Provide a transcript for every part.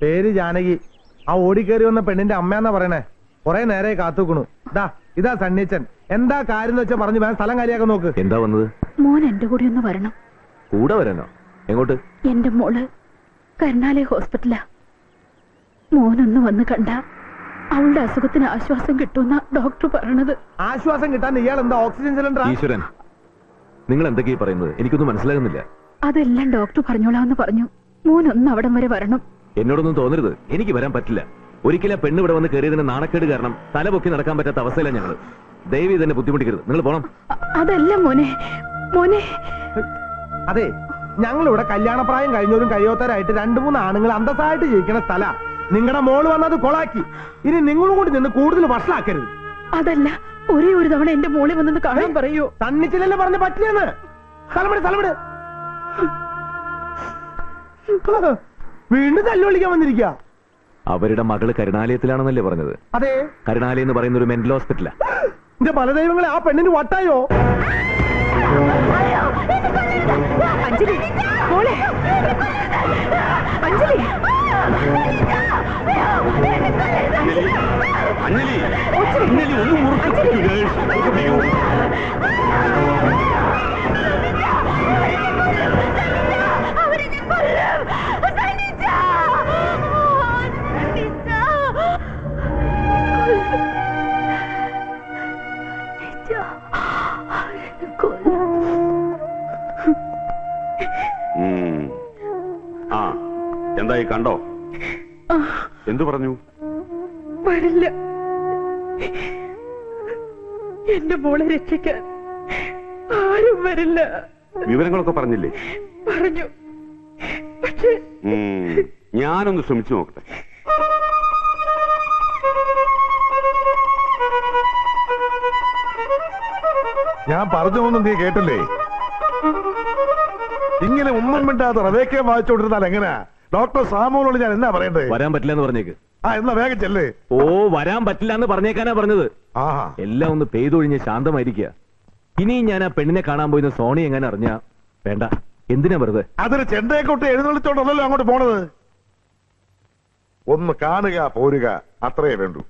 പേര് ജാനകി. ആ ഓടിക്കേറി വന്ന പെണ്ണിന്റെ അമ്മയാന്നാ പറയണേ. കൊറേ നേരെ കാത്തുക്കണു. ഇതാ സണ്ണീച്ചൻ. എന്താ കാര്യം എന്ന് വെച്ചാ പറഞ്ഞു വേണം സ്ഥലം കാര്യാക്കാൻ നോക്ക്. എന്താ വന്നത്? മോൻ എന്റെ കൂടെ ഒന്ന് വരണം. കൂടെ വരാനോ? എങ്ങോട്ട്? എന്റെ മോള് കരുണാലയ ഹോസ്പിറ്റലാ. മോനൊന്ന് വന്ന് കണ്ട അവളുടെ അസുഖത്തിന് ആശ്വാസം കിട്ടുന്ന ഡോക്ടർ പറയണത്. ആശ്വാസം കിട്ടാൻ ഇയാൾ എന്താ ഓക്സിജൻ സിലിണ്ടർ? ഈശ്വരൻ, നിങ്ങൾ എന്തൊക്കെയാ പറയുന്നത്? എനിക്കൊന്നും മനസ്സിലാകുന്നില്ല. അതെല്ലാം ഡോക്ടർ പറഞ്ഞോളാന്ന് പറഞ്ഞു. മോനൊന്ന് അവിടം വരെ വരണം. എന്നോടൊന്നും തോന്നരുത്, എനിക്ക് വരാൻ പറ്റില്ല. ഒരിക്കലും പെണ്ണ് ഇവിടെ വന്ന് കയറിയതിന് നാണക്കേട് കാരണം തല പൊക്കി നടക്കാൻ പറ്റാത്ത അവസ്ഥയിലാണ് ഞങ്ങൾ. ദയവ് ഇതെന്നെ ബുദ്ധിമുട്ടിക്കരുത്. നിങ്ങൾ പോണം. അതല്ല മോനെ. മോനെ അതെ, ഞങ്ങളിവിടെ കല്യാണപ്രായം കഴിഞ്ഞവരും കഴിയാത്തവരായിട്ട് 2-3 ആണുങ്ങൾ അന്തസ്സായിട്ട് ജീവിക്കുന്ന സ്ഥല. നിങ്ങളുടെ മോള് വന്നത് കൊളാക്കി. ഇനി നിങ്ങളും കൂടി നിന്ന് കൂടുതൽ വഷളാക്കരുത്. അതല്ല, ഒരേ ഒരു തവണ എന്റെ മോളെ വന്നത് കാണാൻ പറയൂ. തന്നിച്ചില്ലല്ലേ പറഞ്ഞ പറ്റില്ലെന്ന്. സ്ഥലമിട്. വീണ്ടും തല്ലുവിളിക്കാൻ വന്നിരിക്കുക. അവരുടെ മകള് കരുണാലയത്തിലാണെന്നല്ലേ പറഞ്ഞത്? അതെ. കരുണാലയം എന്ന് പറയുന്ന ഒരു മെന്റൽ ഹോസ്പിറ്റലാ. എന്റെ പല ദൈവങ്ങളെ, ആ പെണ്ണിന് വട്ടായോ? അഞ്ജലി, മോളെ അഞ്ജലി. എന്തായി കണ്ടോ? എന്തു പറഞ്ഞു? വരില്ല. എന്റെ മോളെ രക്ഷിക്കാൻ ആരും വരില്ല. വിവരങ്ങളൊക്കെ പറഞ്ഞില്ലേ? പറഞ്ഞു. പക്ഷേ ഞാനൊന്ന് ശ്രമിച്ചു നോക്കട്ടെ. ഞാൻ പറഞ്ഞൊന്നും നീ കേട്ടില്ലേ? ഇങ്ങനെ ഒന്നും മിണ്ടാതെ റവേക്കെ വായിച്ചോണ്ടിരുന്നാൽ എങ്ങനെയാ? ഡോക്ടർ സാമുവിനോട് ഞാൻ എന്നാ പറയണ്ടേ? വരാൻ പറ്റില്ല എന്ന് പറഞ്ഞേക്ക്. എന്നാ വേഗം ചെല്ലേ. ഓ, വരാൻ പറ്റില്ല എന്ന് പറഞ്ഞേക്കാനാ പറഞ്ഞത്. എല്ലാം ഒന്ന് പെയ്തൊഴിഞ്ഞ് ശാന്തമായിരിക്കുക. ഇനിയും ഞാൻ ആ പെണ്ണിനെ കാണാൻ പോയിന്ന് സോണി എങ്ങനെ അറിഞ്ഞാ വേണ്ട. എന്തിനാ വെറുതെ? അതൊരു ചെണ്ടയെക്കൊട്ട് എഴുന്നള്ളിച്ചോണ്ടല്ലോ അങ്ങോട്ട് പോണത്. ഒന്ന് കാണുക, പോരുക, അത്രയേ വേണ്ടൂ.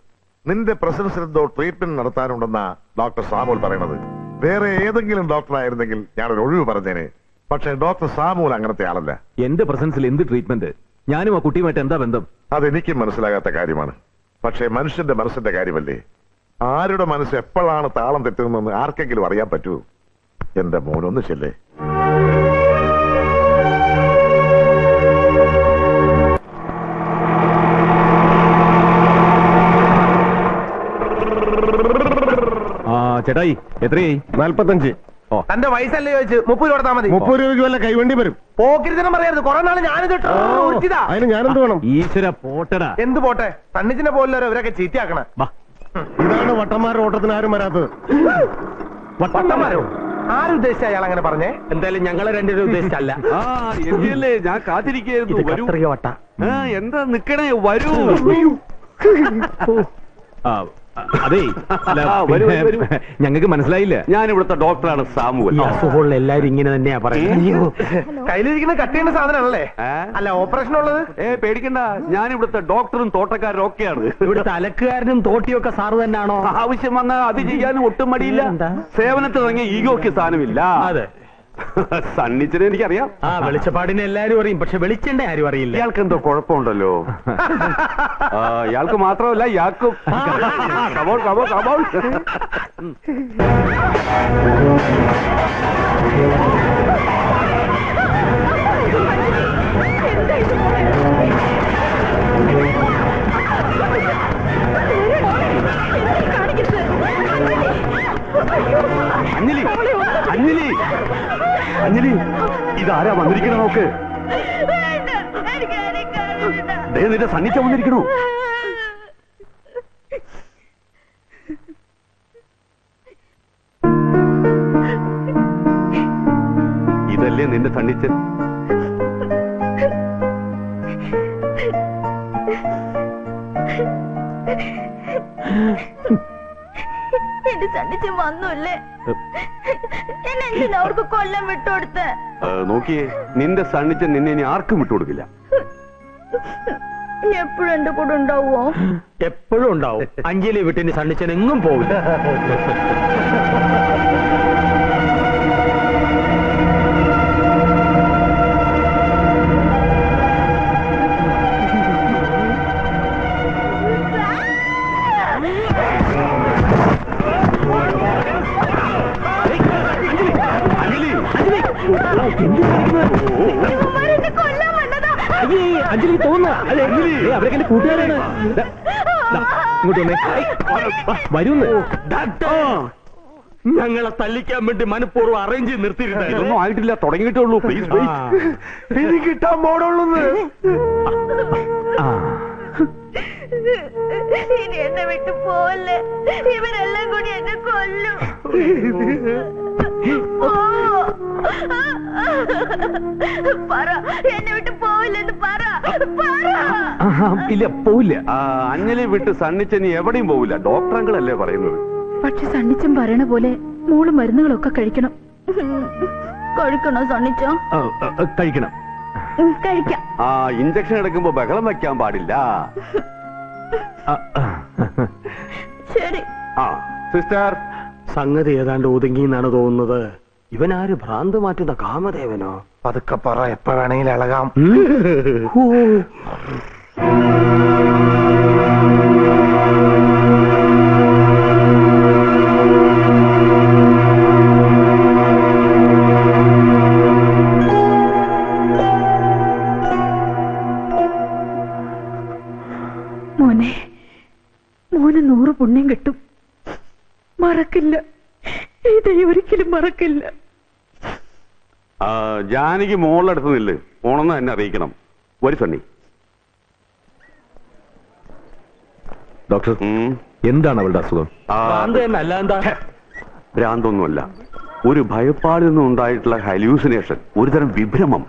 നിന്റെ പ്രസൻസിൽ എന്തോ ട്രീറ്റ്മെന്റ് നടത്താനുണ്ടെന്നാ ഡോക്ടർ സാമുൽ പറയണത്. വേറെ ഏതെങ്കിലും ഡോക്ടറായിരുന്നെങ്കിൽ ഞാനൊരു ഒഴിവ് പറഞ്ഞേനെ. പക്ഷെ ഡോക്ടർ സാമുൽ അങ്ങനത്തെ ആളല്ല. എന്റെ പ്രസൻസിൽ എന്ത് ട്രീറ്റ്മെന്റ്? ഞാനും ആ കുട്ടിയുമായിട്ട് എന്താ ബന്ധം? അതെനിക്കും മനസ്സിലാകാത്ത കാര്യമാണ്. പക്ഷെ മനുഷ്യന്റെ മനസ്സിന്റെ കാര്യമല്ലേ. ആരുടെ മനസ്സ് എപ്പോഴാണ് താളം തെറ്റുന്നതെന്ന് ആർക്കെങ്കിലും അറിയാൻ പറ്റൂ? എന്റെ മോനൊന്ന് ചെല്ലേ. ചേട്ടായി, എത്രയായി? 45. തന്റെ വയസ്സല്ലേ ചോദിച്ചു? 30 രൂപ കൊടുത്താൽ മതി. 30 രൂപയ്ക്ക് വല്ല കൈവണ്ടി വരും. പോക്കിരിത്തരം പറയരുത്. കുറെ നാള് ഞാനിത് അതിന് ഞാനെന്ത് വേണം? ഈശ്വര, പോട്ടടാ. എന്ത് പോട്ടെ? തണ്ണിച്ചിനെ പോലല്ലോ ഇവരൊക്കെ ചീത്തയാക്കണ. ഇതാണ് വട്ടന്മാരുടെ ഓട്ടത്തിന് ആരും വരാത്തത്. വട്ടന്മാരോ? ആരുദ്ദേശിച്ച അയാൾ അങ്ങനെ പറഞ്ഞേ? എന്തായാലും ഞങ്ങളെ രണ്ടുപേരും ഉദ്ദേശിച്ചല്ല. എത്തിയല്ലേ, ഞാൻ കാത്തിരിക്കുന്നു. വട്ട എന്താ നിക്കണേ? വരൂ. അതെ, ഞങ്ങൾക്ക് മനസ്സിലായില്ല. ഞാൻ ഇവിടുത്തെ ഡോക്ടറാണ് സാമുവൽ. അസുഖമുള്ള എല്ലാരും ഇങ്ങനെ തന്നെയാ പറയുന്നത്. കയ്യിലിരിക്കുന്ന കട്ട് ചെയ്യുന്ന സാധനമാണല്ലേ? അല്ല, ഓപ്പറേഷൻ ഉള്ളത്? പേടിക്കണ്ട, ഞാൻ ഇവിടുത്തെ ഡോക്ടറും തോട്ടക്കാരും ഒക്കെയാണ്. ഇവിടുത്തെ അലക്കുകാരനും തോട്ടിയൊക്കെ സാറ് തന്നെയാണോ? ആവശ്യം വന്നാൽ അത് ചെയ്യാനും ഒട്ടും മടിയില്ല. സേവനത്തിൽ തുടങ്ങിയ ഈഗോക്ക് സ്ഥാനമില്ല. അതെ, സണ്ണിച്ചിനെ എനിക്കറിയാം. വെളിച്ചപ്പാടിനെ എല്ലാരും അറിയും. പക്ഷെ വെളിച്ചെണ്ണ ആരും അറിയില്ല. ഇയാൾക്ക് എന്തോ കുഴപ്പമുണ്ടല്ലോ. ഇയാൾക്ക് മാത്രമല്ല, ഇയാൾക്കും. Come on come on come on. Anjali, Anjali, Anjali, ഇതാരാ വന്നിരിക്കണ നോക്ക്. നിന്റെ സണ്ണിച്ച വന്നിരിക്കണോ? ഇതല്ലേ നിന്റെ സണ്ണിച്ചൻ? എന്റെ സണ്ണിച്ചൻ വന്നല്ലേ? എന്നെ അവർക്ക് കൊല്ലം വിട്ടുകൊടുത്ത്. നോക്കിയേ, നിന്റെ സണ്ണിച്ചൻ നിന്നെ ഇനി ആർക്കും വിട്ടുകൊടുക്കില്ല. എപ്പോഴും എന്റെ കൂടെ ഉണ്ടാവുമോ? എപ്പോഴും ഉണ്ടാവും. അഞ്ജലി വിട്ടിന് സണ്ണിച്ചൻ എങ്ങും പോവില്ല. ഇവന്മാരെന്നെ കൊല്ലാൻ വന്നതാ. അഞ്ജലി തോന്നുന്നു അവരൊക്കെ എന്റെ കൂട്ടുകാരാണ്. ഇങ്ങോട്ട് വന്നേ. വരൂന്ന്. ഞങ്ങളെ തല്ലിക്കാൻ വേണ്ടി മനഃപൂർവ്വം അറേഞ്ച് ചെയ്ത് നിർത്തിയിട്ടുണ്ടായിരുന്നു. ഇതൊന്നും ആയിട്ടില്ല, തുടങ്ങിയിട്ടേ ഉള്ളൂ. പ്ലീസ് എനിക്ക് കിട്ടാൻ പോടുള്ളൂന്ന്. ഇനി എന്നെ വിട്ടു പോവല്ലേ, ഇവരെല്ലാം കൂടി എന്നെ കൊല്ലും. പറ, എന്നെ വിട്ട് പോവില്ലെന്ന് പറ. ഇല്ല, പോവില്ല. അഞ്ജലി വിട്ട് സണ്ണിച്ചനി എവിടെയും പോവില്ല. ഡോക്ടർ അങ്കിളല്ലേ പറയുന്നത്. പക്ഷെ സണ്ണിച്ചൻ പറയണ പോലെ മോള് മരുന്നുകളൊക്കെ കഴിക്കണം. കഴിക്കണോ സണ്ണിച്ചോ? കഴിക്കണം. കഴിക്കാം. ഇഞ്ചക്ഷൻ എടുക്കുമ്പോ ബഹളം വെക്കാൻ പാടില്ല. ശരി. സിസ്റ്റർ, സംഗതി ഏതാണ്ട് ഒതുങ്ങി എന്നാണ് തോന്നുന്നത്. ഇവനാര് ഭ്രാന്ത് മാറ്റുന്ന കാമദേവനോ? പതുക്കെ പറ, എപ്പ വേണമെങ്കിലും ഇളകാം. മോനെ, മോന് 100 പുണ്യം കിട്ടും. മറക്കില്ല, ഇത് ഒരിക്കലും മറക്കില്ല. ജാനകി മോളടുത്ത് നില്ല്. പോണെന്ന് എന്നെ അറിയിക്കണം. ഒരു സണ്ണി. ഡോക്ടർ, എന്താണ് അവളുടെ അസുഖം? ഭ്രാന്ത് തന്നെ, അല്ല എന്താ? ഭ്രാന്തൊന്നുമല്ല, ഒരു ഭയപ്പാടിൽ നിന്നും ഉണ്ടായിട്ടുള്ള ഹലൂസിനേഷൻ, ഒരുതരം വിഭ്രമം.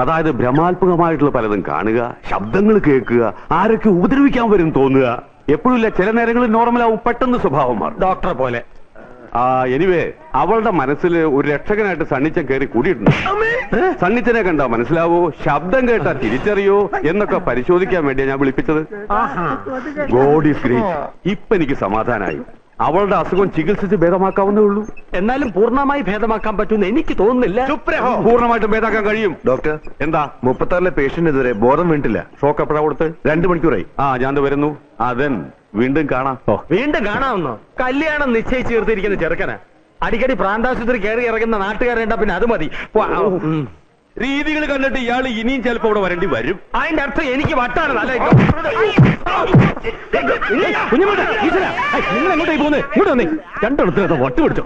അതായത് ഭ്രമാത്മകമായിട്ടുള്ള പലതും കാണുക, ശബ്ദങ്ങൾ കേൾക്കുക, ആരൊക്കെ ഉപദ്രവിക്കാൻ വരും തോന്നുക. എപ്പോഴുമില്ല, ചില നേരങ്ങളിൽ നോർമലാവും, പെട്ടെന്ന് സ്വഭാവം മാറും. ഡോക്ടറെ പോലെ. എനിവേ, അവളുടെ മനസ്സിൽ ഒരു രക്ഷകനായിട്ട് സണ്ണിച്ചൻ കയറി കൂടിയിട്ടുണ്ട്. സണ്ണിച്ചനെ കണ്ടാ മനസ്സിലാവോ, ശബ്ദം കേട്ടാ തിരിച്ചറിയോ എന്നൊക്കെ പരിശോധിക്കാൻ വേണ്ടിയാ ഞാൻ വിളിപ്പിച്ചത്. God is great. ഇപ്പൊ എനിക്ക് സമാധാനായി. അവളുടെ അസുഖം ചികിത്സിച്ച് ഭേദമാക്കാവുന്നേ ഉള്ളൂ. എന്നാലും പൂർണ്ണമായി ഭേദമാക്കാൻ പറ്റുമെന്ന് എനിക്ക് തോന്നുന്നില്ല. പൂർണ്ണമായിട്ടും ഭേദമാക്കാൻ കഴിയും. ഡോക്ടർ, എന്താ? 36-ലെ പേഷ്യന്റ് ഇതുവരെ ബോധം വീണിട്ടില്ല. ഷോക്ക് എപ്പോഴാ കൊടുത്ത്? 2 മണിക്കൂറായി. ഞാൻ വരുന്നു. അതൻ വീണ്ടും കാണാം. വീണ്ടും കാണാമെന്നോ? കല്യാണം നിശ്ചയിച്ച് ചേർത്തിരിക്കുന്ന ചെറുക്കന് അടിക്കടി പ്രാന്താശുപത്രി കയറി ഇറങ്ങുന്ന നാട്ടുകാരുണ്ട, പിന്നെ അത് മതി. രീതികൾ കണ്ടിട്ട് ഇയാൾ ഇനിയും ചിലപ്പോ ഇവിടെ വരേണ്ടി വരും. അതിന്റെ അർത്ഥം എനിക്ക് വട്ടാണ്. നല്ല നിങ്ങൾ എങ്ങോട്ടേക്ക് പോകുന്നത്? ഇങ്ങോട്ട് വന്നേ. രണ്ടെണ്ണത്തിനകത്ത് വട്ട് പിടിച്ചോ.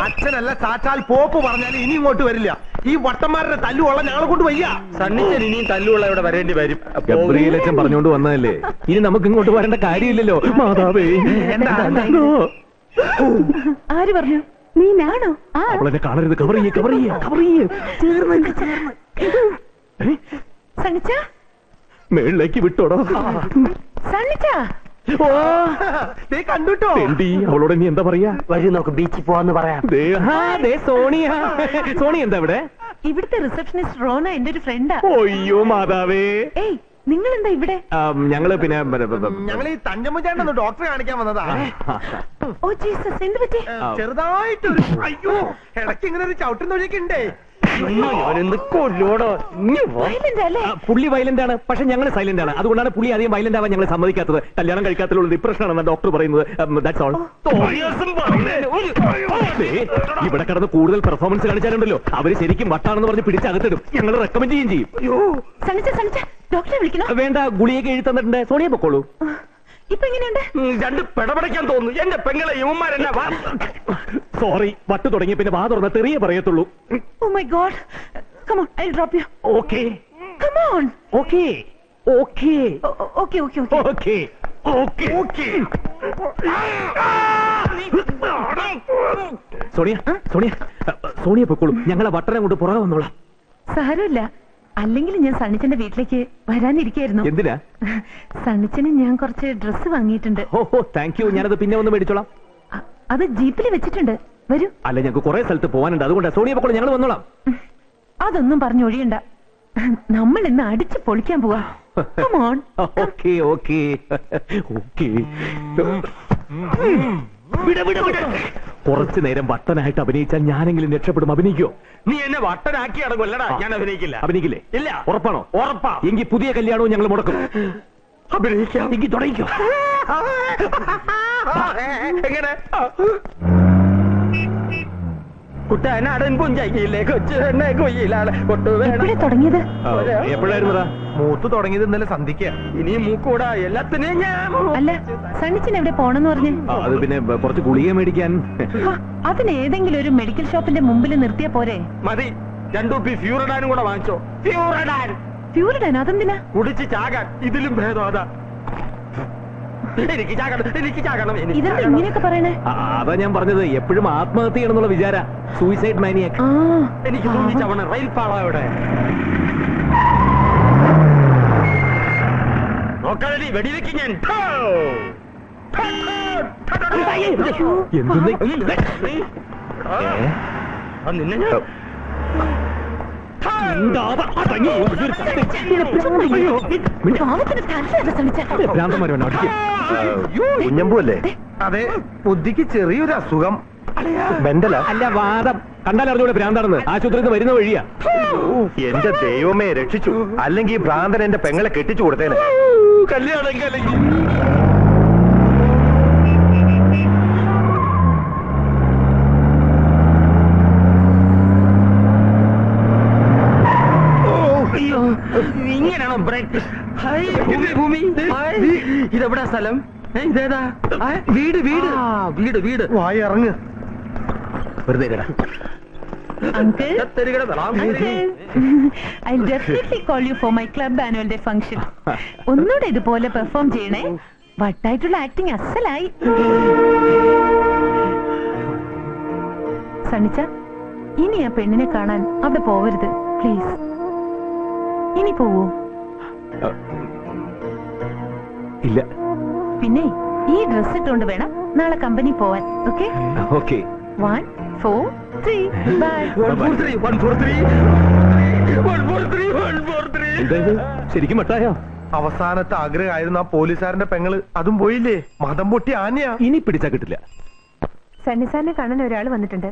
അച്ഛനല്ല സാക്ഷാൽ പോപ്പ് പറഞ്ഞാൽ ഇനി ഇങ്ങോട്ട് വരില്ല. ഈ വട്ടന്മാരുടെ തല്ലുകൊള്ള ഞങ്ങളെ കൊണ്ട് വയ്യ. സണ്ണിച്ചൻ ഇനിയും തല്ലുള്ള ഇവിടെ വരേണ്ടി വരും. ഗബ്രിയേലച്ചൻ പറഞ്ഞുകൊണ്ട് വന്നതല്ലേ, ഇനി നമുക്ക് ഇങ്ങോട്ട് വരേണ്ട കാര്യമില്ലല്ലോ. മാതാവേ, ആര് പറഞ്ഞു? നീനാണോ? അവളെന്നെ കാണരുത്. കവർ ചെയ്യേ, കവർ ചെയ്യേ, കവർ ചെയ്യേ. സണ്ണിച്ച, മേളിലേക്ക് വിട്ടോടോ. സണ്ണിച്ച, കണ്ടുട്ടോ. അവളോട് നീ എന്താ പറയാ? വരും, നമുക്ക് ബീച്ചിൽ പോവാന്ന് പറയാം. സോണിയ. സോണി എന്താ ഇവിടെ? ഇവിടുത്തെ റിസപ്ഷനിസ്റ്റ് റോന എന്റെ ഒരു ഫ്രണ്ടാ. ഒയ്യോ മാതാവേ. ഏയ്, നിങ്ങൾ എന്താ ഇവിടെ? ഞങ്ങള് പിന്നെ ഞങ്ങൾ ഈ തഞ്ചമ്മചേട്ടനൊന്ന് ഡോക്ടറെ കാണിക്കാൻ വന്നതാ. ഓ ജീസസ്, എന്ത് പറ്റി? ചെറുതായിട്ടൊരു, അയ്യോ, ഇടയ്ക്ക് ഇങ്ങനെ ഒരു ചവിട്ടുന്ന വഴിയൊക്കെ ഉണ്ടേ. വയലന്റ് അല്ലേ? പുള്ളി വയലന്റ് ആണ്, പക്ഷെ ഞങ്ങൾ സൈലന്റ് ആണ്. അതുകൊണ്ടാണ് പുള്ളി അധികം വയലന്റ് ആവാൻ ഞങ്ങൾ സമ്മതിക്കാത്തത്. കല്യാണം കഴിക്കാത്തതിലുള്ള ഡിപ്രഷൻ ആണെന്ന് ഡോക്ടർ പറയുന്നത്. That's all. ഇവിടെ കിടന്ന് കൂടുതൽ പെർഫോമൻസ് കാണിച്ചാലുണ്ടല്ലോ, അവര് ശരിക്കും വട്ടാണെന്ന് പറഞ്ഞ് പിടിച്ചകത്തിടും. ഞങ്ങൾ റെക്കമെൻഡ് ചെയ്യും. ഡോക്ടറെ വിളിക്കണോ? വേണ്ട, ഗുളിയൊക്കെ എഴുതി തന്നിട്ടുണ്ട്. സോണിയ പൊക്കോളൂ. ഇപ്പൊ എങ്ങനെയുണ്ട്? രണ്ട് പെടപെടയ്ക്കാൻ തോന്നുന്നു. എന്റെ പെങ്ങളെ യുവന്മാരെന്നെ. സോറി, വട്ട് തുടങ്ങി പിന്നെ വാ തുറന്ന തെറിയേ പറയത്തുള്ളൂ. Oh my God. Come on, I'll drop you. Okay. Come on. Okay. Okay. Okay, okay, okay. Okay. Okay. Okay. Sonia, Sonia, Sonia പൊക്കോളൂ. ഞങ്ങളെ വട്ടനെ കൊണ്ട് പുറകെ വന്നോളാം. സാരമില്ല, അല്ലെങ്കിൽ ഞാൻ സണ്ണിച്ചന്റെ വീട്ടിലേക്ക് വരാനിരിക്കായിരുന്നു. എന്തിനാ? സണ്ണിച്ചന് ഞാൻ കുറച്ച് ഡ്രസ്സ് വാങ്ങിയിട്ടുണ്ട്. ഓഹോ, താങ്ക് യു. ഞാനത് പിന്നെ ഒന്ന് മേടിച്ചോളാം. അത് ജീപ്പിൽ വെച്ചിട്ടുണ്ട്. വരൂ. അല്ല, ഞങ്ങൾക്ക് കുറെ സ്ഥലത്ത് പോകാനുണ്ട്. അതുകൊണ്ട് സോണിയ പൊക്കോളൂ, ഞങ്ങൾ വന്നോളാം. അതൊന്നും പറഞ്ഞു ഒഴിയണ്ട. നമ്മൾ ഇന്ന് അടിച്ചു പൊളിക്കാൻ പോവാ. Come on. Okay okay okay. കുറച്ചു നേരം വട്ടനായിട്ട് അഭിനയിച്ചാൽ ഞാനെങ്കിലും രക്ഷപ്പെടും. അഭിനയിക്കോ? നീ എന്നെ വട്ടനാക്കി അടങ്ങല്ലടാ. ഞാൻ അഭിനയിക്കില്ല. അഭിനയിക്കില്ലേ? ഇല്ല. ഉറപ്പാണോ? ഉറപ്പാ. എങ്കിൽ പുതിയ കല്യാണവും ഞങ്ങൾ മുടക്കും. അഭിനയിക്കാം. എങ്കിൽ തുടങ്ങിക്കോ. എങ്ങനെ കുട്ടനാടൻ പുഞ്ചയിലെ കൊച്ചു എന്നെ കൊയ്യിലാണ് എപ്പോഴാ തുടങ്ങിയത്? എപ്പോഴായിരുന്നതാ? മൂത്ത് തുടങ്ങിയത് ഇന്നലെ സന്ധിക്ക. ഇനി മൂക്കൂടാ എല്ലാത്തിനെയും ഞാൻ അല്ല, സണ്ണിച്ചൻ എവിടെ പോണെന്ന് പറഞ്ഞേ? അത് പിന്നെ കുറച്ച് ഗുളിക മേടിക്കാൻ. അതിന് ഏതെങ്കിലും ഒരു മെഡിക്കൽ ഷോപ്പിന്റെ മുമ്പിൽ നിർത്തിയാ പോരെ? മതി. 2 കുപ്പി ഫ്യൂറഡാനും കൂടെ വാങ്ങിച്ചോ. ഫ്യൂറഡാൻ ഫ്യൂരിഡാൻ അതെന്തിനാ? കുടിച്ച് ചാകാൻ. ഇതിലും ഭേദം അതാ. എനിക്ക് ചാകണം, എനിക്ക് ചാകണം, എനിക്ക് ഇതെന്താ ചാകണം. ഇങ്ങനെയൊക്കെ പറയണേ? അതാ ഞാൻ പറഞ്ഞത്, എപ്പോഴും ആത്മഹത്യ ചെയ്യണമെന്നുള്ള വിചാര. സൂയിസൈഡ് മാനിയാക്ക്. ആ, എനിക്ക് തോന്നിച്ചവണ് റെയിൽ പാളയുടെ നോക്കാതെ വെടിവെക്ക് ഞാൻ. നിന്നെ ഞാൻ പാവത്തിന് തലവേദന സണ്ണിച്ചാ. ഭ്രാന്തന്മാരോ അടിക്കും. കുഞ്ഞമ്പു അല്ലേ? അതെ, ബുദ്ധിക്ക് ചെറിയൊരു അസുഖം. മെന്റല അല്ല, വാദം. കണ്ടാൽ അറിഞ്ഞൂടെ ഭ്രാന്താണെന്ന്. ആശുപത്രിയിൽ നിന്ന് വരുന്ന വഴിയാ. എന്റെ ദൈവമേ രക്ഷിച്ചു. അല്ലെങ്കിൽ ഭ്രാന്തൻ എന്റെ പെങ്ങളെ കെട്ടിച്ചു കൊടുത്തേനെ. കല്യാണം കലങ്ങി. ഇങ്ങനെയാണോ ബ്രേക്ക്? ഭൂമി ഇതെവിടാ സ്ഥലം? ഇതേതാ വീട്? വീട് വീട് വീട് വായി ഇറങ്ങ്. വെറുതെ കേടാ. Uncle, I'll definitely call you for my club annual day function. ഒന്നുകൂടെ ഇതുപോലെ പെർഫോം ചെയ്യണേ. വട്ടായിട്ടുള്ള ആക്ടിങ് അസലായി. സണ്ണിച്ച, ഇനി ആ പെണ്ണിനെ കാണാൻ അവിടെ പോവരുത് പ്ലീസ്. ഇനി പോവൂ? ഇല്ല. പിന്നെ ഈ ഡ്രസ് ഇട്ടുകൊണ്ട് വേണം നാളെ കമ്പനി പോവാൻ. ഓക്കെ? ഓക്കെ. 1 4 3 ബൈ. 143 ശരിക്കും മട്ടായോ? അവസാനത്തെ ആഗ്രഹമായിരുന്നു ആ പോലീസുകാരന്റെ പെങ്ങള്. അതും പോയില്ലേ? മതം പൊട്ടി ആനയാ. ഇനി പിടിച്ചാ കിട്ടില്ല. സണ്ണിസാറിനെ കാണാൻ ഒരാൾ വന്നിട്ടുണ്ട്.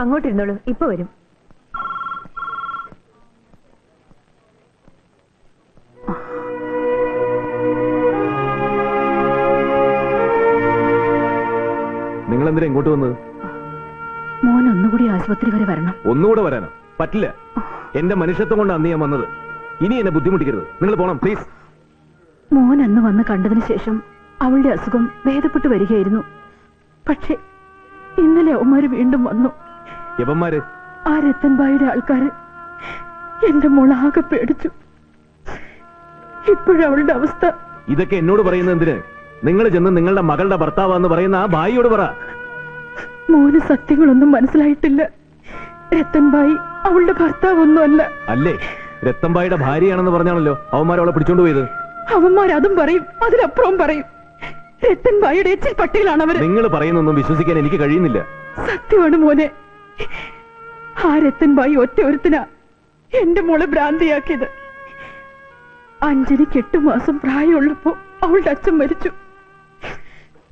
അങ്ങോട്ടിരുന്നോളൂ, ഇപ്പൊ വരും. നിങ്ങൾ എന്തിനാ ഇങ്ങോട്ട് വന്നത്? മോൻ ഒന്നുകൂടി ആശുപത്രി വരെ വരണം. ഒന്നുകൂടെ വരാനോ? പറ്റില്ല. എന്റെ മനുഷ്യത്വം കൊണ്ട് അന്ന് ഞാൻ വന്നത്. ഇനി എന്നെ ബുദ്ധിമുട്ടിക്കരുത്. നിങ്ങൾ പോണം പ്ലീസ്. മോൻ അന്ന് വന്ന് കണ്ടതിന് ശേഷം അവളുടെ അസുഖം ഭേദപ്പെട്ടു വരികയായിരുന്നു. പക്ഷെ ഇന്നലെ അവന്മാര് വീണ്ടും വന്നു. യവന്മാര്? ആ രത്തൻബായിയുടെ ആൾക്കാര്. എന്റെ മോളാകെ പേടിച്ചു. ഇപ്പോഴവളുടെ അവസ്ഥ. ഇതൊക്കെ എന്നോട് പറയുന്നത് എന്തിന്? നിങ്ങൾ ചെന്ന് നിങ്ങളുടെ മകളുടെ ഭർത്താവാന്ന് പറയുന്ന ആ ഭായിയോട് പറ. മോന് സത്യങ്ങളൊന്നും മനസ്സിലായിട്ടില്ല. രത്തൻബായി അവളുടെ ഭർത്താവൊന്നുമല്ല. അല്ലേ? രത്തൻബായിയുടെ ഭാര്യയാണെന്ന് പറഞ്ഞാണല്ലോ അവന്മാരവളെ പിടിച്ചോണ്ട് പോയത്. അവന്മാരതും പറയും, അതിലപ്പുറവും പറയും. രത്തൻബായിയുടെ എച്ചിൽ പട്ടികളാണ് അവര്. നിങ്ങൾ പറയുന്നൊന്നും വിശ്വസിക്കാൻ എനിക്ക് കഴിയുന്നില്ല. സത്യമാണ് മോനെ. ആ രത്തൻബായി ഒറ്റ ഒരുത്തിനാ എന്റെ മോളെ ഭ്രാന്തിയാക്കിയത്. അഞ്ജലിക്ക് 8 മാസം പ്രായമുള്ളപ്പോ അവളുടെ അച്ഛൻ മരിച്ചു.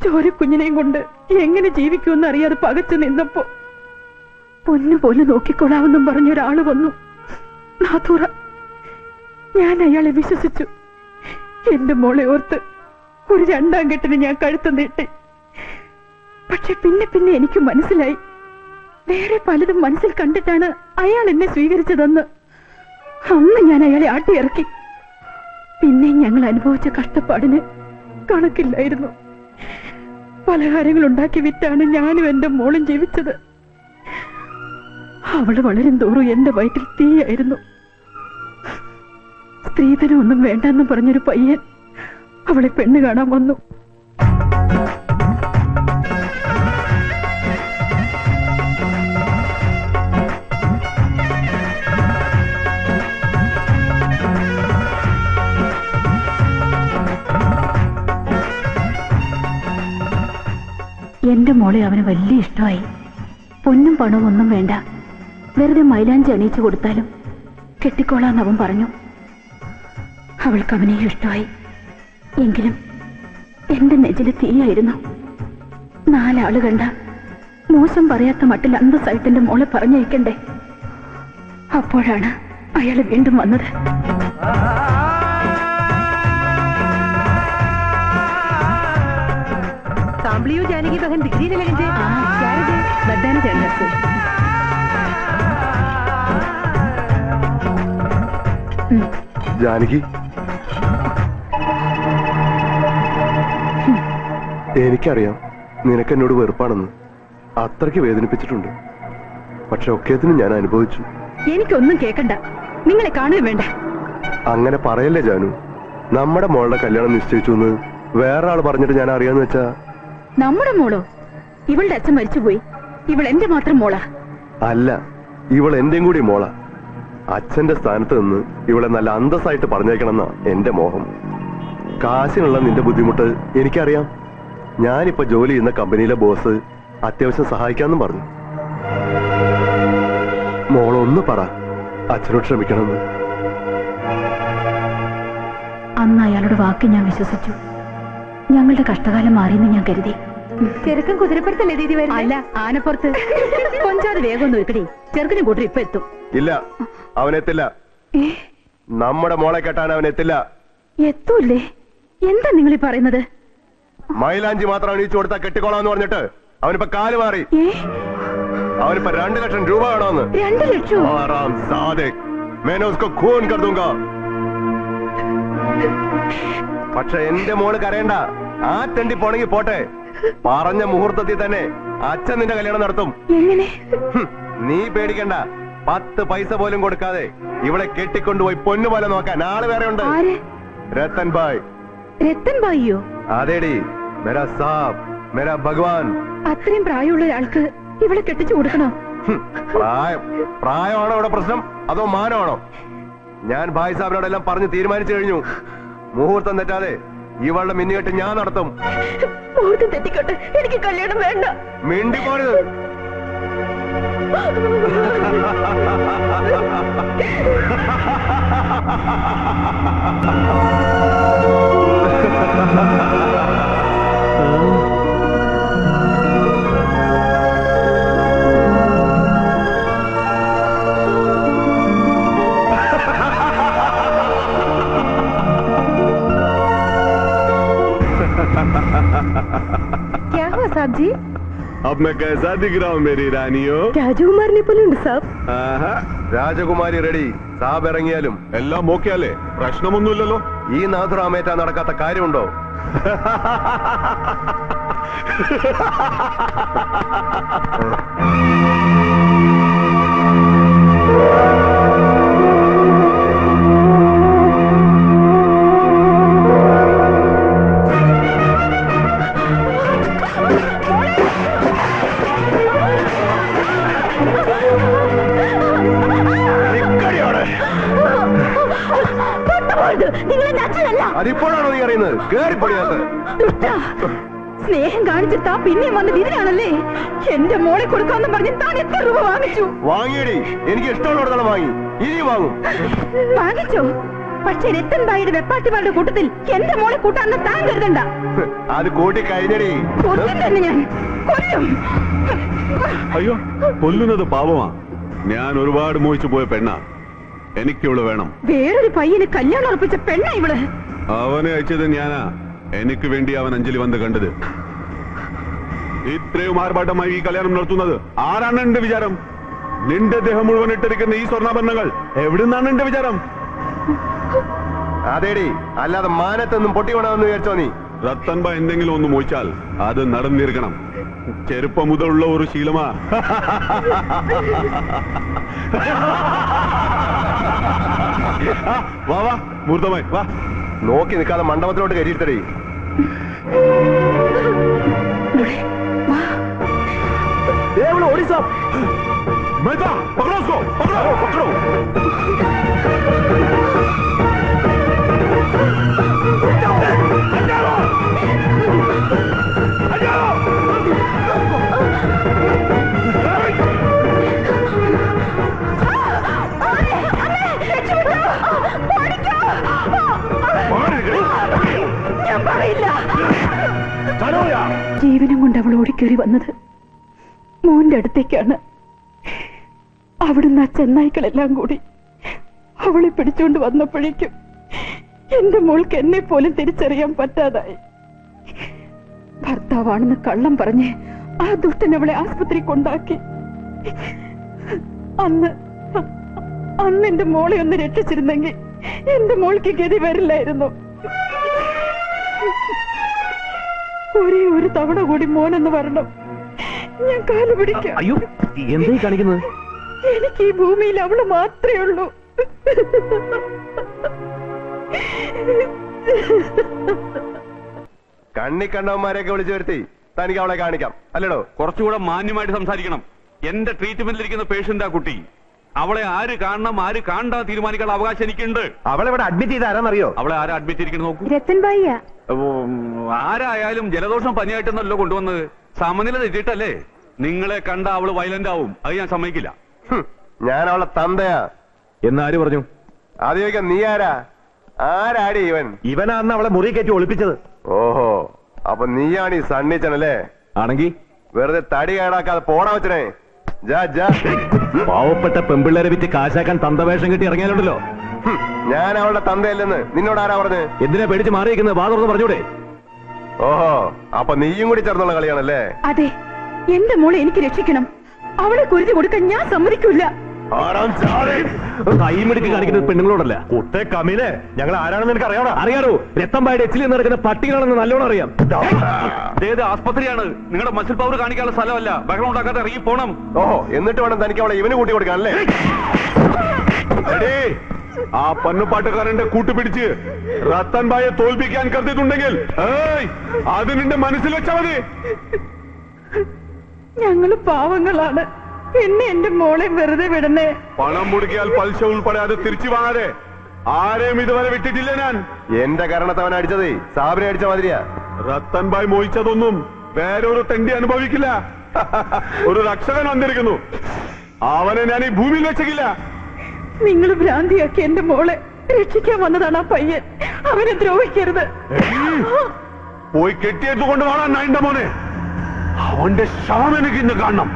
ചോരക്കുഞ്ഞിനെയും കൊണ്ട് എങ്ങനെ ജീവിക്കുമെന്ന് അറിയാതെ പകച്ചു നിന്നപ്പോ പൊന്നു പോലെ നോക്കിക്കൊള്ളാമെന്നും പറഞ്ഞൊരാള് വന്നു. നാഥൂറ. ഞാൻ അയാളെ വിശ്വസിച്ചു. എന്റെ മോളെ ഓർത്ത് ഒരു 2ാം കെട്ടിന് ഞാൻ കഴുത്ത് നീട്ടി. പക്ഷെ പിന്നെ പിന്നെ എനിക്ക് മനസ്സിലായി, വേറെ പലതും മനസ്സിൽ കണ്ടിട്ടാണ് അയാൾ എന്നെ സ്വീകരിച്ചതെന്ന്. അന്ന് ഞാൻ അയാളെ ആട്ടിയിറക്കി. പിന്നെ ഞങ്ങൾ അനുഭവിച്ച കഷ്ടപ്പാടിന് കണക്കില്ലായിരുന്നു. പലഹാരങ്ങൾ ഉണ്ടാക്കി വിറ്റാണ് ഞാനും എന്റെ മോളും ജീവിച്ചത്. അവള് വളരും തോറും എന്റെ വയറ്റിൽ തീയായിരുന്നു. സ്ത്രീധനം ഒന്നും വേണ്ടെന്ന് പറഞ്ഞൊരു പയ്യൻ അവളെ പെണ്ണ് കാണാൻ വന്നു. എന്റെ മോളെ അവന് വലിയ ഇഷ്ടമായി. പൊന്നും പണവും ഒന്നും വേണ്ട, വെറുതെ മൈലാഞ്ചി അണിയിച്ചു കൊടുത്താലും കെട്ടിക്കോളാന്ന് അവൻ പറഞ്ഞു. അവൾക്ക് അവനെ ഇഷ്ടമായി. എങ്കിലും എന്റെ നെഞ്ചില് തീയായിരുന്നു. 4 ആള് കണ്ട മോശം പറയാത്ത മട്ടിൽ അന്തസ്സായിട്ട് എന്റെ മോളെ പറഞ്ഞയക്കണ്ടേ. അപ്പോഴാണ് അയാൾ വീണ്ടും വന്നത്. सांभलियो जानकी बहन दिखरी ने लगन जे ബദ്ധാന ചേർന്നത്. ജാനകി, എനിക്കറിയാം നിനക്ക് എന്നോട് വെറുപ്പാണെന്ന്. അത്രയ്ക്ക് വേദനിപ്പിച്ചിട്ടുണ്ട്. പക്ഷെ ഒക്കേത്തിനും ഞാൻ അനുഭവിച്ചു. എനിക്കൊന്നും കേൾക്കണ്ട. നിങ്ങളെ കാണുകയും വേണ്ട. അങ്ങനെ പറയല്ലേ ജാനു. നമ്മുടെ മോളുടെ കല്യാണം നിശ്ചയിച്ചു എന്ന് വേറെ ആള് പറഞ്ഞിട്ട് ഞാൻ അറിയാന്ന് വെച്ചാ. നമ്മുടെ മോളോ? ഇവളുടെ അച്ഛൻ മരിച്ചുപോയി. ഇവൾ എന്റെ മാത്രം മോളാ. അല്ല, ഇവൾ എന്റെയും കൂടി മോളാ. അച്ഛന്റെ സ്ഥാനത്ത് നിന്ന് ഇവളെ നല്ല അന്തസ്സായിട്ട് പറഞ്ഞേക്കണമെന്നാ എന്റെ മോഹം. കാശിനുള്ള നിന്റെ ബുദ്ധിമുട്ട് എനിക്കറിയാം. ഞാനിപ്പോ ജോലി ചെയ്യുന്ന കമ്പനിയിലെ ബോസ് അത്യാവശ്യം സഹായിക്കാന്നും പറഞ്ഞു. മോളൊന്ന് പറ അച്ഛനോട് ക്ഷമിക്കണമെന്ന്. അന്ന് അയാളുടെ വാക്ക് ഞാൻ വിശ്വസിച്ചു. ഞങ്ങളുടെ കഷ്ടകാലം മാറിയെന്ന് ഞാൻ കരുതി. ചെറുക്കൻ കുതിരപ്പുറത്തല്ലേ ദീദി വരുന്നത്? അല്ല, ആനപ്പുറത്ത്. കൊഞ്ചാതെ വേഗം ഒന്ന് വെക്കടി. ചെറുക്കനും കൂട്ടർ ഇപ്പൊ എത്തും. ഇല്ല, അവനെത്തില്ല. നമ്മുടെ മോളെ കെട്ടാൻ അവനെത്തില്ല. എത്തൂല്ലേ? എന്താ നിങ്ങൾ ഈ പറയുന്നത്? മൈലാഞ്ചി മാത്രം അണിയിച്ചു കൊടുത്താൽ കെട്ടിക്കോളാന്ന് പറഞ്ഞിട്ട് അവനിപ്പോ കാല് മാറി. അവനിപ്പോ 2 ലക്ഷം രൂപ വേണമെന്ന്. 2 ലക്ഷം? ആറാം സാദിഖ്, मैंने उसको खून कर दूंगा. പക്ഷെ എന്റെ മോള് കരയണ്ട. ആ തെണ്ടി പോണെങ്കിൽ പോട്ടെ. പറഞ്ഞ മുഹൂർത്തത്തിൽ തന്നെ അച്ഛൻ നിന്റെ കല്യാണം നടത്തും. എങ്ങനെ? നീ പേടിക്കണ്ട. 10 പൈസ പോലും കൊടുക്കാതെ ഇവളെ കെട്ടിക്കൊണ്ടുപോയി പൊന്നുപോലെ നോക്കാൻ ആള് വേറെ ഉണ്ട്. രത്തൻ ഭായ്. രത്തൻ ഭായിയോ? അതേടി, മേരാ സാബ്, മേരാ ഭഗവാൻ. അത്രയും പ്രായമുള്ള ഒരാൾക്ക് ഇവളെ കെട്ടിച്ചു കൊടുക്കണോ? പ്രായമാണോ ഇവിടെ പ്രശ്നം, അതോ മാനമാണോ? ഞാൻ ഭായ് സാബിനോടെല്ലാം പറഞ്ഞ് തീരുമാനിച്ചു കഴിഞ്ഞു. മുഹൂർത്തം തെറ്റാതെ ഇവളുടെ മിന്നുകെട്ട് ഞാൻ നടത്തും. മുഹൂർത്തം തെറ്റിക്കോട്ടെ, എനിക്ക് കല്യാണം വേണ്ട. മിണ്ടിപ്പോരുത്. क्या हुआ साहब जी? अब मैं कैसा दिख रहा हूँ मेरी रानियो? രാജകുമാരനെ പോലെ ഉണ്ട് സാബ്. രാജകുമാരി റെഡി. സാബ് ഇറങ്ങിയാലും എല്ലാം ഓക്കെ അല്ലേ? പ്രശ്നമൊന്നുമില്ലല്ലോ. ഈ നാഥുറാമേറ്റ നടക്കാത്ത കാര്യമുണ്ടോ? അതിപ്പോഴാണോ നീ അറിയുന്നത്? കേറിപ്പൊടിയാത്ത സ്നേഹം കാണിച്ചിട്ട് ആ പിന്നെയും വന്നത് ഇതിനാണല്ലേ? എന്റെ മോളെ കൊടുക്കാന്ന് പറഞ്ഞ് താൻ എത്ര രൂപ വാങ്ങിച്ചു? വാങ്ങിയടി, എനിക്ക് ഇഷ്ടമുള്ളിടത്തോളം വാങ്ങി. ഇനി വാങ്ങും. വാങ്ങിച്ചോ? പക്ഷെ രത്തൻ ഭായിയുടെ വെപ്പാട്ടിമാരുടെ കൂട്ടത്തിൽ എന്റെ മോളെ കൂട്ടാന്ന് താൻ കരുതണ്ട. അത് കൂട്ടി കഴിഞ്ഞടി. കൊല്ലും തന്നെ ഞാൻ, കൊല്ലും. അയ്യോ, കൊല്ലുന്നത് പാപമാ. ഞാൻ ഒരുപാട് മോഹിച്ചു പോയ പെണ്ണാ. എനിക്കിവള് വേണം. വേറൊരു പയ്യന് കല്യാണം ഉറപ്പിച്ച പെണ്ണ ഇവള്. അവനെ അയച്ചത് ഞാനാ. എനിക്ക് വേണ്ടി അവൻ അഞ്ജലി വന്ന് കണ്ടത്. ഇത്രയും ആർഭാട്ടമായി ഈ കല്യാണം നടത്തുന്നത് ആരാണ് എന്റെ വിചാരം? നിന്റെ ദേഹം മുഴുവൻ ഇട്ടിരിക്കുന്ന ഈ സ്വർണ്ണാഭരണങ്ങൾ എവിടുന്നാണ് എന്റെ വിചാരം? അതേടി, അല്ലാതെ മാനത്തൊന്നും പൊട്ടി വേണമെന്ന് വിചാരിച്ചോ നീ? റത്തൻബ എന്തെങ്കിലും ഒന്ന് മോഹിച്ചാൽ അത് നടന്നിരിക്കണം. ചെറുപ്പം മുതലുള്ള ഒരു ശീലമാ. വാ വാ, മുഹൂർത്തമായി വാ. നോക്കി നിൽക്കാതെ മണ്ഡപത്തിലോട്ട് കയറ്റിയിട്ടടി. ഓടിസാ പകടോ പകടോ. ജീവനും കൊണ്ട് അവൾ ഓടിക്കേറി വന്നത് മോന്റെ അടുത്തേക്കാണ്. അവിടുന്ന് ആ ചെന്നായ്ക്കളെല്ലാം കൂടി അവളെ പിടിച്ചുകൊണ്ട് വന്നപ്പോഴേക്കും എന്റെ മോൾക്ക് എന്നെ പോലും തിരിച്ചറിയാൻ പറ്റാതായി. ഭർത്താവാണെന്ന് കള്ളം പറഞ്ഞ് ആ ദുഷ്ടൻ അവളെ ആസ്പത്രി കൊണ്ടാക്കി. അന്ന് എന്റെ മോളെ ഒന്ന് രക്ഷിച്ചിരുന്നെങ്കിൽ എന്റെ മോൾക്ക് ഗതി വരില്ലായിരുന്നു. ഒരേ ഒരു തവണ കൂടി മോനെന്ന് വരണം, ഞാൻ കാല് പിടിക്കാം. അയ്യോ, എന്തായി കാണിക്കുന്നത്? എനിക്ക് ഈ ഭൂമിയിൽ അവള് മാത്രമേ ഉള്ളൂ. കണ്ണി കണ്ടവന്മാരെയൊക്കെ വിളിച്ചു വരുത്തി തനിക്ക് അവളെ കാണിക്കാം, അല്ലടോ? കുറച്ചുകൂടെ മാന്യമായിട്ട് സംസാരിക്കണം. എന്റെ ട്രീറ്റ്മെന്റിലിരിക്കുന്ന പേഷ്യന്റ് ആ കുട്ടി. അവളെ ആര് കാണണം ആര് കാണാൻ തീരുമാനിക്കാനുള്ള അവകാശം എനിക്കുണ്ട്. അവളെ ഇവിടെ അഡ്മിറ്റ് ചെയ്ത് ആരാന്നറിയോ? അവളെ ആരാ അഡ്മിറ്റ് ചെയ്തിരിക്കുന്നത് നോക്കൂ. രത്തൻ ഭായിയാ. ആരായാലും ജലദോഷം പനിയായിട്ടെന്നല്ലോ കൊണ്ടുവന്നത്. സമനില തെറ്റിട്ടല്ലേ? നിങ്ങളെ കണ്ട അവള് വയലന്റ് ആവും, അത് ഞാൻ സമ്മതിക്കില്ല. ഞാൻ അവളെ തന്തയാ. എന്നാര് പറഞ്ഞു? അത് ചോദിക്കാം, നീ ആരാ? ആരാടി ഇവൻ? ഇവനാ അന്ന് അവളെ മുറി കയറ്റി ഒളിപ്പിച്ചത്. ഓഹോ, അപ്പൊ നീയാണ് ഈ സണ്ണിച്ചനല്ലേ? ആണെങ്കി വെറുതെ തടി കേടാക്കാതെ പോടാ വെച്ചനെ. പാവപ്പെട്ട പെമ്പിള്ളേരെ വിറ്റ് കാശാക്കാൻ തന്തവേഷം കിട്ടി ഇറങ്ങിയാലുണ്ടല്ലോ. ഞാൻ അവളുടെ തന്തയല്ലെന്ന് നിന്നോട് ആരാ പറഞ്ഞ്? എന്തിനാ പേടിച്ച് മാറിയിരിക്കുന്നത്? വാ തുറന്ന് പറഞ്ഞൂടെ? ഓഹോ, അപ്പൊ നീയും കൂടി ചേർന്നുള്ള കളിയാണല്ലേ? അതെ, എന്റെ മോളെ എനിക്ക് രക്ഷിക്കണം. അവളെ കുരുതി കൊടുക്കാൻ ഞാൻ സമ്മതിക്കൂല. കൈമിടിക്ക് കാണിക്കുന്നത് പെണ്ണുങ്ങളോടല്ല. കുട്ടേ കമീനെ, ഞങ്ങൾ ആരാണെന്ന് എനിക്ക് അറിയാമോ? അറിയാറോ? രക്തം പായുടെ എച്ചിൽ നടക്കുന്ന പട്ടികളാണെന്ന് നല്ലോണം അറിയാം. ഏത് ആസ്പത്രിയാണ്? നിങ്ങളുടെ മസിൽ പവർ കാണിക്കാനുള്ള സ്ഥലമല്ല. ബഹളം ഉണ്ടാക്കാതെ ഇറങ്ങി പോണം. ഓഹോ, എന്നിട്ട് വേണം തനിക്ക് അവളെ ഇവന് കൂട്ടി കൊടുക്കാനല്ലേ? ആ പന്നുപാട്ടുകാരന്റെ കൂട്ടുപിടിച്ച് റത്തൻ ബായെ തോൽപ്പിക്കാൻ കരുതിയിട്ടുണ്ടെങ്കിൽ അത് നിന്റെ മനസ്സിൽ വെച്ചാ മതി. ഞങ്ങള് പാവങ്ങളാണ്, എന്നെ എന്റെ മോളെ വെറുതെ വിടണേ. പണം മുടക്കിയാൽ പലിശ ഉൾപ്പെടെ അത് തിരിച്ചു വാങ്ങാതെ ആരെയും ഇതുവരെ വിട്ടിട്ടില്ല ഞാൻ. എന്റെ കാരണത്തവൻ അടിച്ചതേ സാബിനെ അടിച്ച മാതിരിയാ. റത്തൻ ബായ് മോഹിച്ചതൊന്നും വേറൊരു തെണ്ടി അനുഭവിക്കില്ല. ഒരു രക്ഷകൻ വന്നിരിക്കുന്നു, അവനെ ഞാൻ ഈ ഭൂമിയിൽ വെച്ചില്ല. നിങ്ങൾ ഭ്രാന്തിയാക്കി എന്റെ മോളെ രക്ഷിക്കാൻ വന്നതാണ് ആ പയ്യൻ. അവനെ ദ്രോഹിക്കരുത്. പോയി കെട്ടിയെടുത്തു കൊണ്ട് വേണം എന്റെ മോനെ. അവന്റെ ശവം എനിക്ക് ഇന്ന് കാണണം.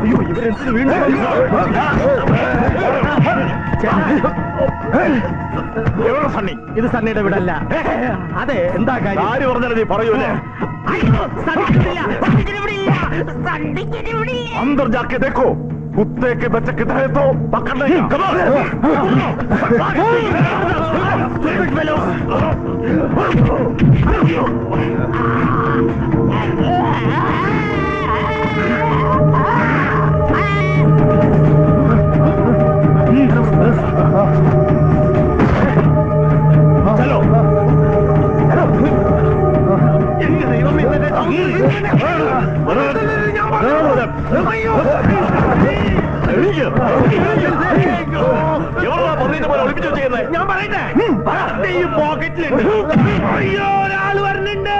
അയ്യോ, ഇവരെന്തിനു വീണ്ടും എവിടെ സണ്ണി? ഇത് സണ്ണിയുടെ വീടല്ല. അതെ, എന്താ കാര്യം? ആര് പറഞ്ഞാലും നീ പറയൂലേ? अंदर जाके देखो, कुत्ते के बच्चे किधर है तो पकड़ लेगा। चलो ഒളിപ്പിച്ചു ചെയ്യുന്നത് ഞാൻ പറയട്ടെ. പോക്കറ്റിലുണ്ട്. അയ്യോ, ഒരാൾ വരുന്നുണ്ട്.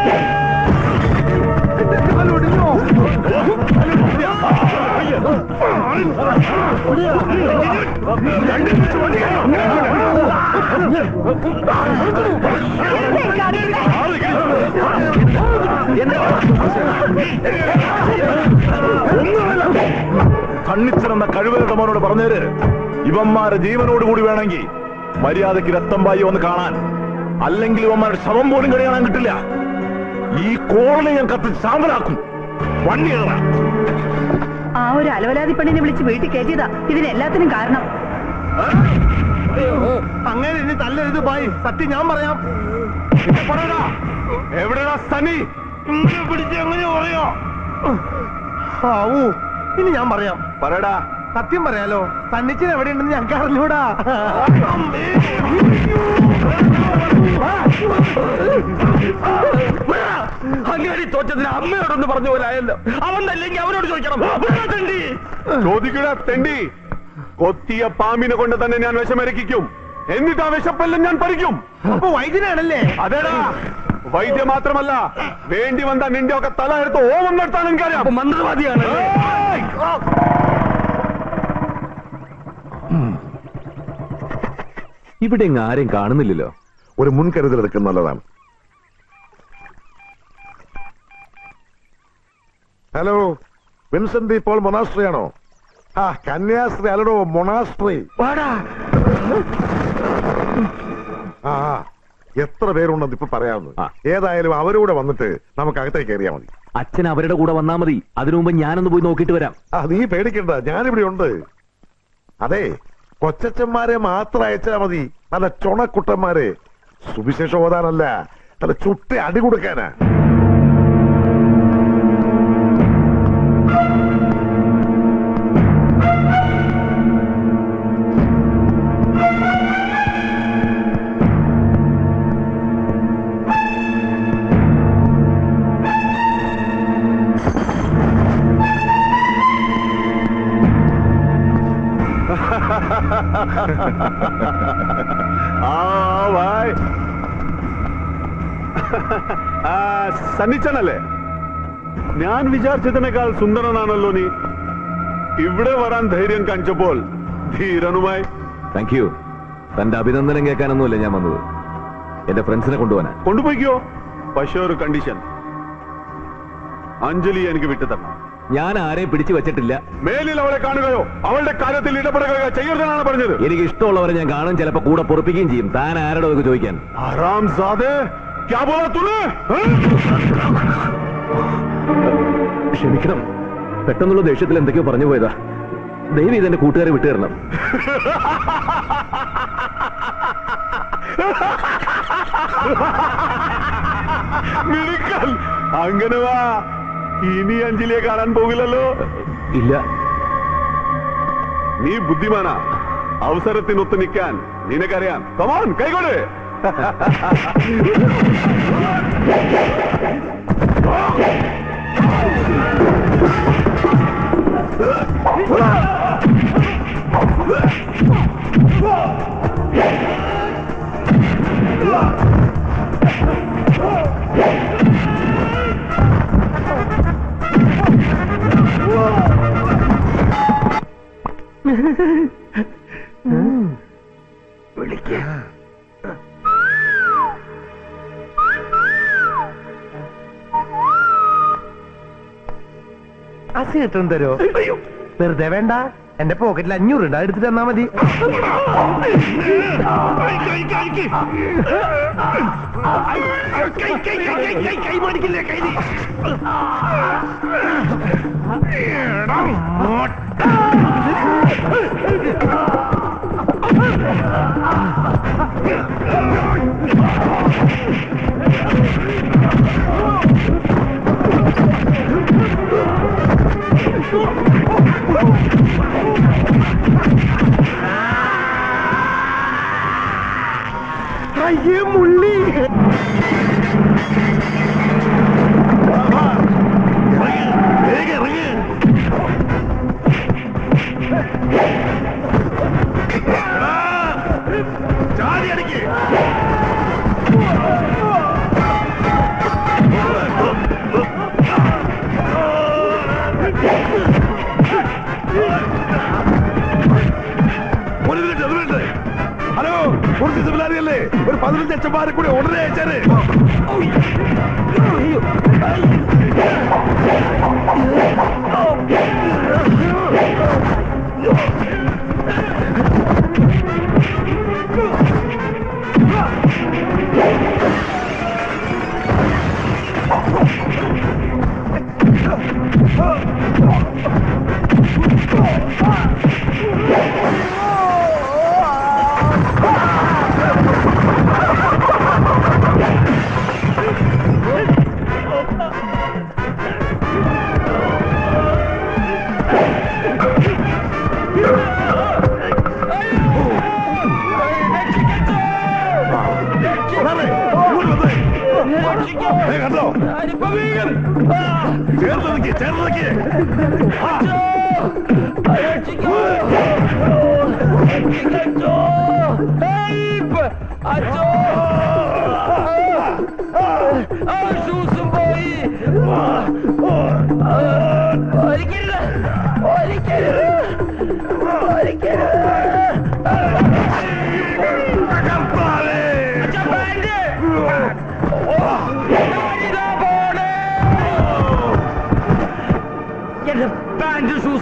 കണ്ണിച്ചെന്ന കഴിവുകളുടെ മോനോട് പറഞ്ഞേര്, ഇവന്മാരെ ജീവനോടുകൂടി വേണമെങ്കിൽ മര്യാദയ്ക്ക് രക്തം പായി ഒന്ന് കാണാൻ, അല്ലെങ്കിൽ ഇവന്മാരുടെ ശവം പോലും കഴിയാൻ കിട്ടില്ല. ഈ കോളനി ഞാൻ കത്ത് ശാന്തനാക്കും. വണ്ടി കയറാം. ആ ഒരു അലവലാതി പെണ്ണിനെ വിളിച്ച് വീട്ടിൽ കയറ്റിയതാ ഇതിനെല്ലാത്തിനും കാരണം. അങ്ങനെ ഇനി തല്ലരുത് ബായി, സത്യം ഞാൻ പറയാം. എവിടെയാ സനി? ഇങ്ങനെ പിടിച്ച് എങ്ങനെ പറയോ? ആവൂ, ഇനി ഞാൻ പറയാം. പറയടാ. സത്യം പറയാലോ, സന്നിച്ചൻ എവിടെയുണ്ടെന്ന് ഞങ്ങൾക്ക് അറിഞ്ഞൂടാ. അങ്ങനെ തോറ്റതിന് അമ്മയോടൊന്ന് പറഞ്ഞ പോലെ ആയല്ലോ. അവൻ അല്ലെങ്കിൽ അവനോട് ചോദിക്കണം. ചോദിക്കണ തെണ്ടി. കൊത്തിയ പാമ്പിനെ കൊണ്ട് തന്നെ ഞാൻ വിഷമരക്കിക്കും. എന്നിട്ട് ആ വിശപ്പെല്ലാം ഞാൻ പറിക്കും. അപ്പൊ വൈദ്യനാണല്ലേ? അതേടാ, വൈദ്യം മാത്രമല്ല, വേണ്ടി വന്ന നിന്റെ ഒക്കെ തല എടുത്ത് ഓമം നടത്താൻ എനിക്കറിയാം. മന്ത്രവാദിയാണ്. ഇവിടെ ഇങ്ങ് ആരെയും കാണുന്നില്ലല്ലോ. ഒരു മുൻകരുതൽ എടുക്കുന്നത് നല്ലതാണ്. ഹലോ, വിൻസെന്റ് ഇപ്പോൾ മൊണാസ്ട്രി ആണോ? ആ, കന്യാസ്ത്രീ അല്ലടോ, മൊണാസ്ട്രി. ആ, എത്ര പേരുണ്ടെന്ന് ഇപ്പൊ പറയാവുന്നത്. ഏതായാലും അവരൂടെ വന്നിട്ട് നമുക്ക് അകത്തേക്ക് കയറിയാൽ മതി. അച്ഛൻ അവരുടെ കൂടെ വന്നാ മതി. അതിനു മുമ്പ് ഞാനൊന്ന് പോയി നോക്കിയിട്ട് വരാം. നീ പേടിക്കണ്ട, ഞാനിവിടെ ഉണ്ട്. അതെ, കൊച്ചന്മാരെ മാത്രം അയച്ചാ മതി. നല്ല ചുണക്കുട്ടന്മാരെ. സുവിശേഷം ഓതാനല്ല, നല്ല ചുട്ടി അടി കൊടുക്കാനാ. സന്നിച്ചനല്ലേ? ഞാൻ വിചാരിച്ചതിനേക്കാൾ സുന്ദരനാണല്ലോ നീ. ഇവിടെ വരാൻ ധൈര്യം കാണിച്ചപ്പോൾ ധീരനുമായി. Thank you. തന്റെ അഭിനന്ദനം കേൾക്കാനൊന്നുമല്ല ഞാൻ വന്നത്, എന്റെ ഫ്രണ്ട്സിനെ കൊണ്ടുപോകാനാ. കൊണ്ടുപോയിക്കോ, പക്ഷേ ഒരു കണ്ടീഷൻ. അഞ്ജലി എനിക്ക് വിട്ടു തരണം. ഞാൻ ആരെയും പിടിച്ചു വെച്ചിട്ടില്ല. മേലിൽ അവളെ കാണുകയോ അവളുടെ കാര്യത്തിൽ ഇടപെടുകയോ ചെയ്യരുതെന്നാണ് പറഞ്ഞത്. എനിക്ക് ഇഷ്ടമുള്ളവരെ ഞാൻ കാണും, ചിലപ്പോ കൂടെ പൊറപ്പിക്കുകയും ചെയ്യും. താൻ ആരോടോ ഒക്കെ ചോദിക്കാൻ. ആറാംസാദേ, ക്യാ ബോലാ തൂനെ? ക്ഷമിക്കണം, പെട്ടെന്നുള്ള ദേഷ്യത്തിൽ എന്തൊക്കെയോ പറഞ്ഞു പോയതാ. ദയവ് ഇതെന്റെ കൂട്ടുകാരെ വിട്ടുതരണം. അങ്ങനെ വാ. ഇനി അഞ്ജലിയെ കാണാൻ പോകില്ലല്ലോ? ഇല്ല. നീ ബുദ്ധിമാനാ. അവസരത്തിനൊത്ത് നിൽക്കാൻ നിനക്കറിയാം. കമോൺ, കൈകൊട്. അസിട്ടും തരോ? വെറുതെ വേണ്ട, എന്റെ പോക്കറ്റിൽ 500 ഉണ്ട്, എടുത്തിട്ട് തന്നാ മതി. അയ്യേ മുള്ളി. ഹലോ, കുറച്ച് സിമിലാരിയല്ലേ? ഒരു 15 അച്ഛന്മാരെ കൂടി ഉടനെ അയച്ചാല്. കണ്ടോ? ചേർന്ന്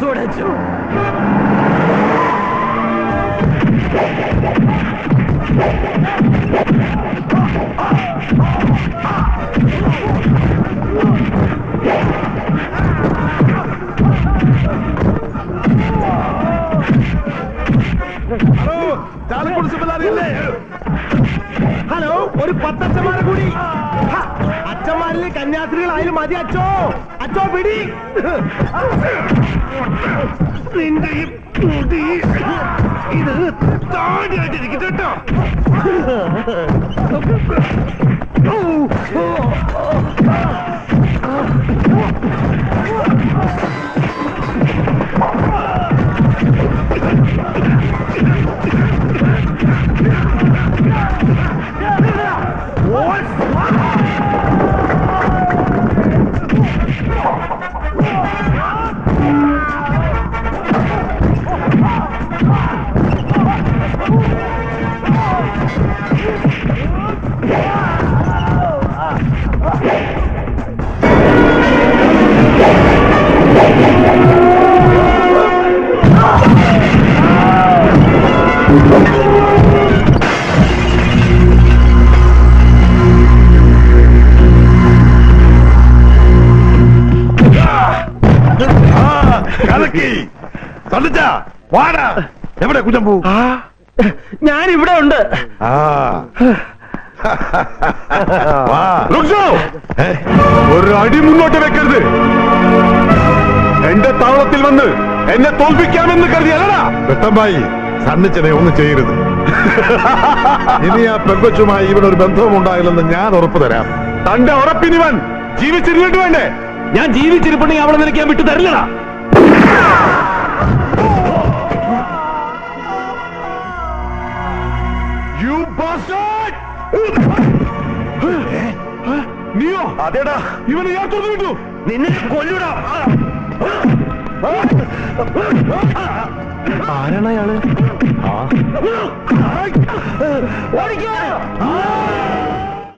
ഇവിടെ അച്ചോ. ഹലോ, ഒരു 10 അച്ഛന്മാരെ കൂടി. അച്ഛന്മാരിൽ കന്യാസ്ത്രീകളായാലും മതി അച്ചോ. അച്ചോ പിടി. നിന്റെ ഈ മുടി ഇത് താടിയായിട്ടിരിക്കും കേട്ടോ. എവിടെ കുഞ്ഞമ്പൂ? ഞാൻ ഇവിടെ ഉണ്ട്. ഒരു അടി മുന്നോട്ട് വെക്കരുത്. എന്റെ താവളത്തിൽ വന്ന് എന്നെ തോൽപ്പിക്കാമെന്ന് കരുതിയല്ലടാ. വെട്ടമ്പായി, സണ്ണിച്ചനെ ഒന്നും ചെയ്യരുത്. ഇനി ആ പെങ്കൊച്ചുമായി ഇവിടെ ഒരു ബന്ധവും ഉണ്ടാകില്ലെന്ന് ഞാൻ ഉറപ്പു തരാം. തന്റെ ഉറപ്പിനിവൻ ജീവിച്ചിരുന്നിട്ട് വേണ്ടേ? ഞാൻ ജീവിച്ചിരിപ്പുണ്ടെങ്കിൽ അവളെ നിനക്ക് ഞാൻ വിട്ടു തരില്ലടാ. നീയോ? അതേടാ, ഇവനെ ഞാൻ തുറന്നു വിട്ടു. നിന്നെ കൊല്ലൂടാ. ആരാണ് അയാള്? ഓടിക്കോ.